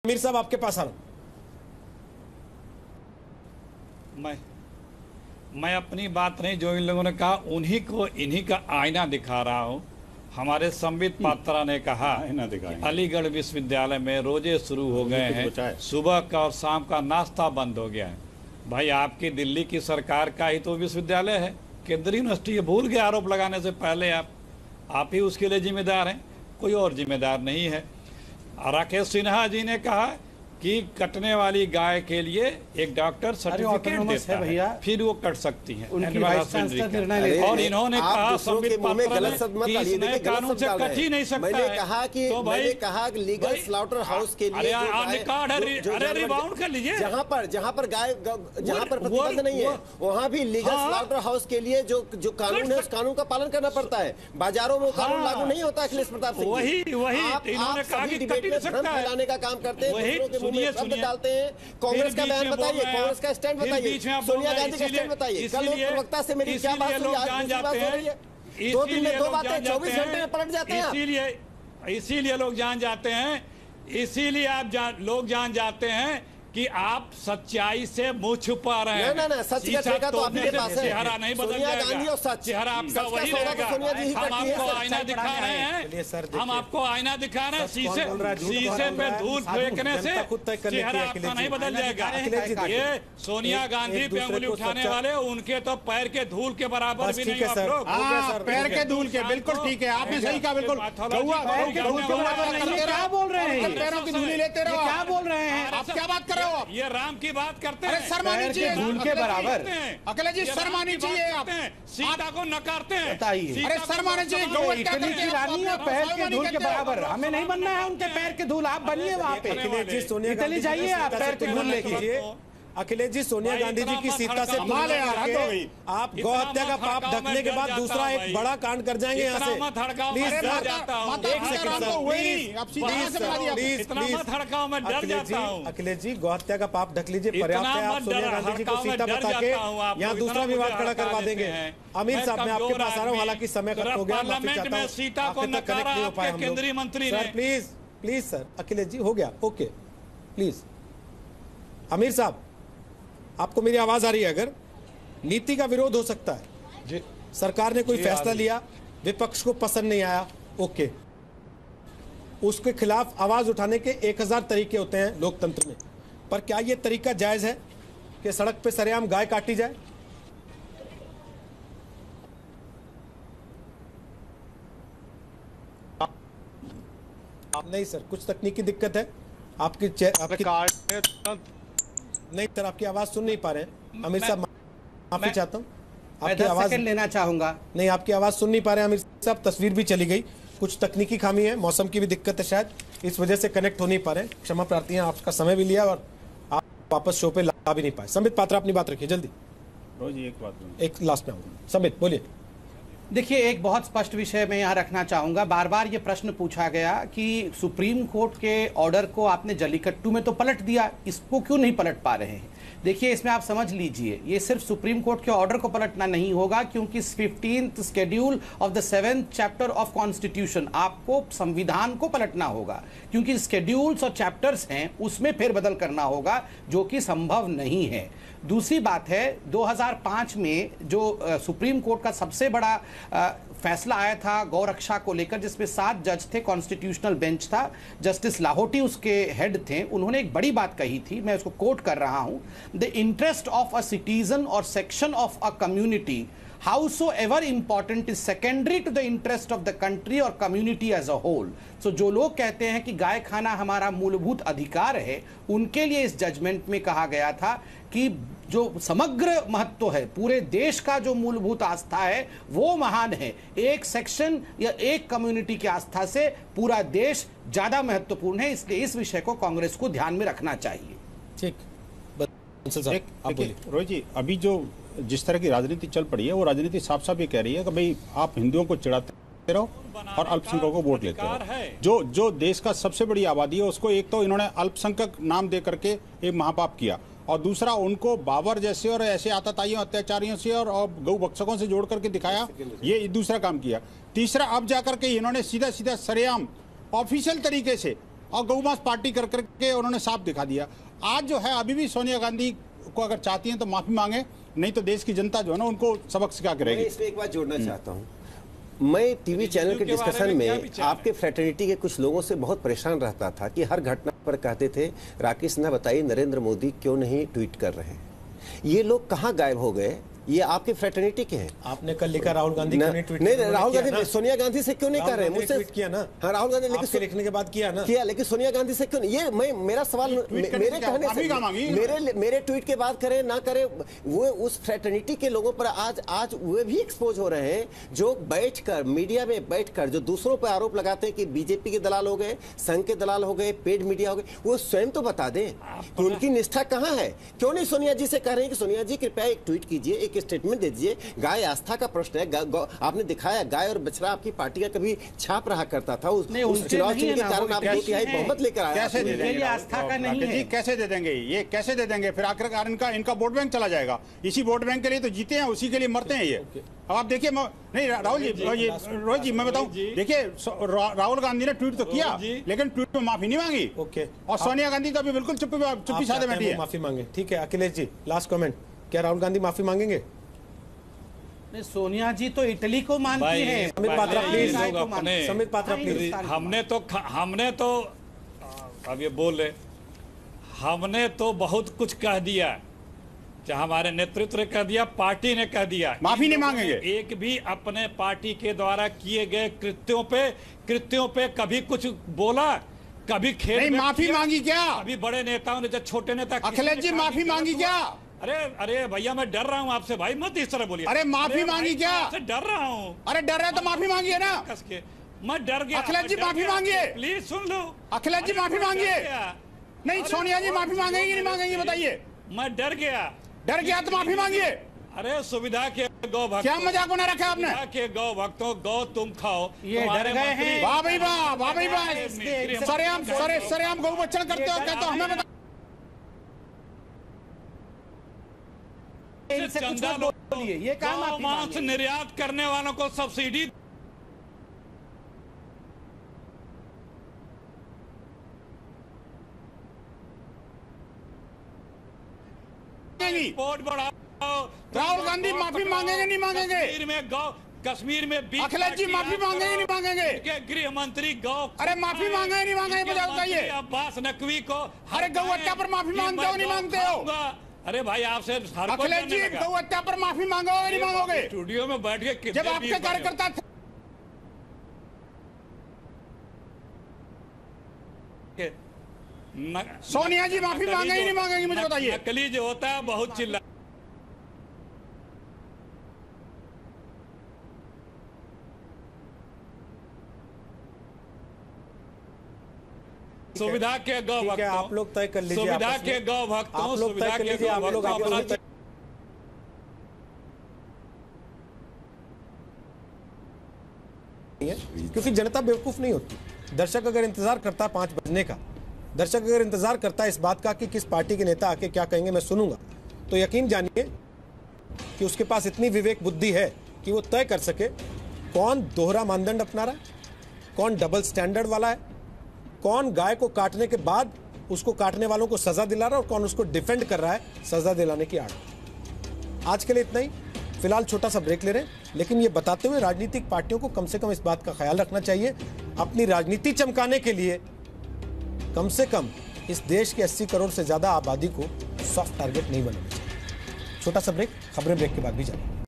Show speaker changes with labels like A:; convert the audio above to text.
A: आमिर साहब आपके पास आ रहा
B: हूं। मैं अपनी बात नहीं, जो इन लोगों ने कहा उन्हीं को इन्हीं का आईना दिखा रहा हूं। हमारे संबित पात्रा ने कहा अलीगढ़ विश्वविद्यालय में रोजे शुरू हो गए हैं, सुबह का और शाम का नाश्ता बंद हो गया है। भाई आपकी दिल्ली की सरकार का ही तो विश्वविद्यालय है, केंद्रीय यूनिवर्सिटी, भूल गए आरोप लगाने से पहले आप ही उसके लिए जिम्मेदार हैं, कोई और जिम्मेदार नहीं है। राकेश सिन्हा जी ने कहा कि कटने वाली गाय के लिए एक डॉक्टर सर्टिफिकेट देता है, फिर वो कट सकती है। और इन्होंने कहा संबित पात्रा कानून से कट ही नहीं सकता है। तो भाई
C: कहा लीगल स्लॉटर हाउस के लिए
B: रिबाउंड कर लीजिए,
C: जहाँ पर गाय जहाँ पर प्रतिबंध नहीं है वहाँ भी लीगल स्लॉटर हाउस के लिए जो कानून है उस कानून का पालन करना पड़ता है। बाजारों में कानून लागू नहीं होता। अखिलेश प्रताप सिंह
B: वही इन्होंने कहा कि कट ही नहीं सकता है,
C: फैलाने का काम करते हैं, डालते हैं। कांग्रेस का बयान बताइए, कांग्रेस का स्टैंड बताइए, सोनिया गांधी का स्टैंड बताइए। कल एक प्रवक्ता से मेरी क्या बात हुई, आज दूसरी बात हो रही है। 2 दिन में 2 बातें 24 घंटे में पलट जाते हैं।
B: इसीलिए लोग जान जाते हैं, इसीलिए लोग जान जाते हैं कि आप सच्चाई से मुंह छुपा रहे हैं।
C: ना सच का ठेका तो आपके पास है।
B: चेहरा नहीं बदल जाएगा, चेहरा आपका वही रहेगा। हम आपको आईना दिखा रहे हैं, हम आपको आईना दिखा रहे हैं। शीशे पे धूल फेंकने से चेहरा आपका नहीं बदल जाएगा। ये सोनिया गांधी पे उंगली उठाने वाले, उनके तो पैर के धूल के बराबर भी नहीं आप लोग।
D: पैर के धूल के, बिल्कुल ठीक है, आपने सही कहा। बिल्कुल क्या बोल रहे हैं, पैरों की धूली लेते रहो, क्या बोल रहे हैं आप, क्या बात कर रहे हो?
B: ये राम की बात करते हैं।
D: शर्म आनी चाहिए,
A: धूल के बराबर।
D: अखिलेश जी शर्म आनी चाहिए, आप
B: सीता को नकारते हैं।
D: अरे शर्म आनी चाहिए।
A: इटली की रानी है पैर के धूल के बराबर, हमें नहीं बनना है उनके पैर के धूल। आप बनिए वहाँ पे,
C: अखिलेश जी सोनिया
A: इटली जाइए, आप पैर के धूल ले लीजिए। अखिलेष जी सोनिया गांधी जी की सीता से तुलना करके आप गौ हत्या का पाप ढकने के बाद दूसरा एक बड़ा कांड कर जाएंगे यहाँ से। प्लीज अखिलेश जी गौ हत्या का पाप ढक लीजिए, पर्याप्त है। आप सोनिया गांधी जी को सीता बता के यहाँ दूसरा विवाद खड़ा करवा देंगे। आमिर साहब मैं आपके पास आ रहा हूँ, हालांकि समय खत्म हो गया, माफी चाहता हूँ, आखिर तक कनेक्ट नहीं हो पाए हम लोग।
B: केंद्रीय मंत्री ने
A: प्लीज सर, अखिलेश जी हो गया, ओके प्लीज। आमिर साहब आपको मेरी आवाज आ रही है? अगर नीति का विरोध हो सकता है, सरकार ने कोई फैसला लिया, विपक्ष को पसंद नहीं आया, ओके, उसके खिलाफ आवाज उठाने के 1000 तरीके होते हैं लोकतंत्र में, पर क्या यह तरीका जायज है कि सड़क पे सरेआम गाय काटी जाए? नहीं सर, कुछ तकनीकी दिक्कत है। आपकी नहीं सर, आपकी आवाज सुन नहीं पा रहे हैं। आमिर साहब माफी चाहता हूँ, आपकी आवाज
E: लेना चाहूंगा।
A: नहीं, आपकी आवाज सुन नहीं पा रहे हैं आमिर साहब। तस्वीर भी चली गई, कुछ तकनीकी खामी है, मौसम की भी दिक्कत है शायद, इस वजह से कनेक्ट हो नहीं पा रहे हैं। क्षमा प्रार्थी हैं, आपका समय भी लिया और आप वापस शो पे ला भी नहीं पाए। संबित पात्रा अपनी बात रखिए जल्दी। एक लास्ट में आऊंगा, संबित बोलिए।
E: देखिए, एक बहुत स्पष्ट विषय मैं यहाँ रखना चाहूंगा। बार बार ये प्रश्न पूछा गया कि सुप्रीम कोर्ट के ऑर्डर को आपने जल्लीकट्टू में तो पलट दिया, इसको क्यों नहीं पलट पा रहे हैं? देखिए, इसमें आप समझ लीजिए, ये सिर्फ सुप्रीम कोर्ट के ऑर्डर को पलटना नहीं होगा, क्योंकि 15th schedule of the 7th chapter of constitution, आपको संविधान को पलटना होगा, क्योंकि शेड्यूल्स और चैप्टर्स हैं उसमें फेरबदल करना होगा, जो कि संभव नहीं है। दूसरी बात है, 2005 में जो सुप्रीम कोर्ट का सबसे बड़ा फैसला आया था गौ रक्षा को लेकर, जिसमें 7 जज थे, कॉन्स्टिट्यूशनल बेंच था, जस्टिस लाहौटी उसके हेड थे। उन्होंने एक बड़ी बात कही थी, मैं उसको कोट कर रहा हूं, the interest of a citizen और section of a community howsoever important is secondary to the interest of the country or community as a whole। so जो लोग कहते हैं कि गाय खाना हमारा मूलभूत अधिकार है, उनके लिए इस जजमेंट में कहा गया था कि जो समग्र महत्व है, पूरे देश का जो मूलभूत आस्था है वो महान है, एक सेक्शन या एक कम्युनिटी की आस्था से पूरा देश ज्यादा महत्वपूर्ण है। इसलिए इस विषय को कांग्रेस को ध्यान में रखना चाहिए।
A: ठीक,
D: रोहित जी, अभी जो जिस तरह की राजनीति चल पड़ी है, वो राजनीति साफ साफ ये कह रही है कि भाई आप हिंदुओं को चिढ़ाते रहो और अल्पसंख्यकों को वोट लेते रहो। जो देश का सबसे बड़ी आबादी है उसको एक तो इन्होंने अल्पसंख्यक नाम दे करके एक महापाप किया, और दूसरा उनको बाबर जैसे और ऐसे आतताइयों अत्याचारियों से और गौ भक्षकों से जोड़ करके दिखाया, ये दूसरा काम किया। तीसरा, अब जाकर के इन्होंने सीधा सीधा सरेआम ऑफिशियल तरीके से और गौमांस पार्टी कर करके उन्होंने साफ दिखा दिया। आज जो है अभी भी सोनिया गांधी को अगर चाहती हैं तो माफी मांगे, नहीं तो देश की जनता जो है ना उनको सबक सिखा के रहेगी।
C: मैं इसमें एक बात जोड़ना चाहता हूँ। मैं टीवी चैनल के डिस्कशन में आपके फ्रेटर्निटी के कुछ लोगों से बहुत परेशान रहता था कि हर घटना पर कहते थे राकेश सिन्हा बताइए नरेंद्र मोदी क्यों नहीं ट्वीट कर रहे हैं। ये लोग कहाँ गायब हो गए? ये आपके फ्रेटर्निटी के हैं।
A: आपने कल लिखा राहुल गांधी क्यों नहीं ट्वीट
C: नहीं, राहुल गांधी सोनिया गांधी से क्यों नहीं कर रहे हैं? मुझसे
A: ट्वीट किया ना।
C: हाँ, राहुल गांधी
A: आपके लिखने के बाद किया ना,
C: किया, लेकिन सोनिया गांधी से क्यों नहीं? ये मेरा सवाल मेरे कहने से मेरे ट्वीट के बाद करें ना करें, वो उस फ्रेटर्निटी के लोगों पर आज वे भी एक्सपोज हो रहे हैं जो बैठकर मीडिया में बैठकर जो दूसरों पर आरोप लगाते हैं कि बीजेपी के दलाल हो गए, संघ के दलाल हो गए, पेड मीडिया हो गए। वो स्वयं तो बता दें उनकी निष्ठा कहाँ है। क्यों नहीं सोनिया जी से कह रहे हैं कि सोनिया जी कृपया एक ट्वीट कीजिए, एक स्टेटमेंट दे दीजिए। गाय आस्था का प्रश्न है। आपने दिखाया गाय और बछड़ा आपकी पार्टी का कभी छाप रहा करता था। उस चुनाव चिन्ह के कारण आप 2/3 बहुमत लेकर आए।
D: कैसे दे देंगे? आस्था का नहीं है। कैसे दे देंगे? ये कैसे दे देंगे? फिर आखिरकार इनका वोट बैंक चला जाएगा। इसी वोट बैंक के लिए तो जीते हैं, उसी के लिए मरते हैं ये। अब आप देखिए, नहीं राहुल जी, रोहित जी मैं बताऊं, देखिए राहुल गांधी ने ट्वीट तो किया लेकिन ट्वीट में माफी नहीं मांगी। और सोनिया गांधी तो अभी बिल्कुल चुप्पी साधे बैठी है।
A: माफी मांगे, ठीक है। अखिलेश जी लास्ट कमेंट, क्या राहुल गांधी माफी मांगेंगे?
E: सोनिया जी तो इटली को मानती हैं।
A: Sambit Patra please, Sambit Patra please.
B: हमने तो अब ये बोले, हमने तो बहुत कुछ कह दिया, चाहे हमारे नेतृत्व ने कह दिया, पार्टी ने कह दिया,
D: माफी नहीं मांगेंगे।
B: एक भी अपने पार्टी के द्वारा किए गए कृत्यों पे कभी कुछ बोला, कभी खेल
D: नहीं माफी मांगी क्या?
B: अभी बड़े नेताओं ने, छोटे नेता
D: अखिलेश जी माफी मांगी क्या?
B: अरे भैया मैं डर रहा हूँ आपसे भाई, मत इस तरह बोलिए।
D: अरे माफी मांगी क्या?
B: डर रहा हूँ।
D: अरे डर रहे तो माफी मांगिए ना।
B: कसके मैं डर गया।
D: अखिलेश जी माफी मांगिए,
B: प्लीज सुन लो।
D: अखिलेश जी माफी मांगिए। नहीं सोनिया जी माफी मांगेंगी नहीं मांगेंगी बताइए?
B: मैं डर गया
D: तो माफी मांगिए।
B: अरे सुविधा के गौ भक्त,
D: क्या मजाक बना रखा आपने?
B: के गौ भक्तों, गौ तुम खाओ,
E: ये डर गए हैं।
D: वाह भाई वाह, वाह भाई वाह। सरेआम गौ बच्चन करते हो क्या? तो हमें बता।
E: ये काम
B: मांस निर्यात करने वालों को सब्सिडी
D: वोट बढ़ाओ। राहुल गांधी माफी मांगेंगे नहीं मांगेंगे?
B: कश्मीर में
D: अखिलेश जी माफी मांगेंगे नहीं मांगेंगे?
B: गृह मंत्री गौ,
D: अरे माफी मांगे नहीं मांगे बताइए?
B: अब्बास नकवी को,
D: अरे गौ हत्या पर माफी मांगते हो नहीं मांगते हो?
B: अरे भाई आपसे
D: अखिलेश जी गौ हत्या पर माफी मांगोगे नहीं मांगोगे?
B: स्टूडियो में बैठ के
D: जब आपके कार्यकर्ता थे। सोनिया जी माफी मांगेंगे नहीं मांगेंगी मुझे बताइए?
B: नकली जो होता है बहुत चिल्ला, सुविधा के गौ भक्तों,
A: आप लोग तय कर लीजिए।
B: सुविधा के गौ भक्तों, सुविधा के गौ भक्तों,
A: क्योंकि जनता बेवकूफ नहीं होती। दर्शक अगर इंतजार करता है 5 बजने का, दर्शक अगर इंतजार करता है इस बात का कि किस पार्टी के नेता आके क्या कहेंगे मैं सुनूंगा, तो यकीन जानिए कि उसके पास इतनी विवेक बुद्धि है कि वो तय कर सके कौन दोहरा मानदंड अपना रहा है, कौन डबल स्टैंडर्ड वाला है, कौन गाय को काटने के बाद उसको काटने वालों को सजा दिला रहा है और कौन उसको डिफेंड कर रहा है सजा दिलाने की आड़। आज के लिए इतना ही। फिलहाल छोटा सा ब्रेक ले रहे हैं, लेकिन ये बताते हुए राजनीतिक पार्टियों को कम से कम इस बात का ख्याल रखना चाहिए, अपनी राजनीति चमकाने के लिए कम से कम इस देश के 80 करोड़ से ज्यादा आबादी को सॉफ्ट टारगेट नहीं बनाना चाहिए। छोटा सा ब्रेक, खबरें ब्रेक के बाद भी जाएंगे।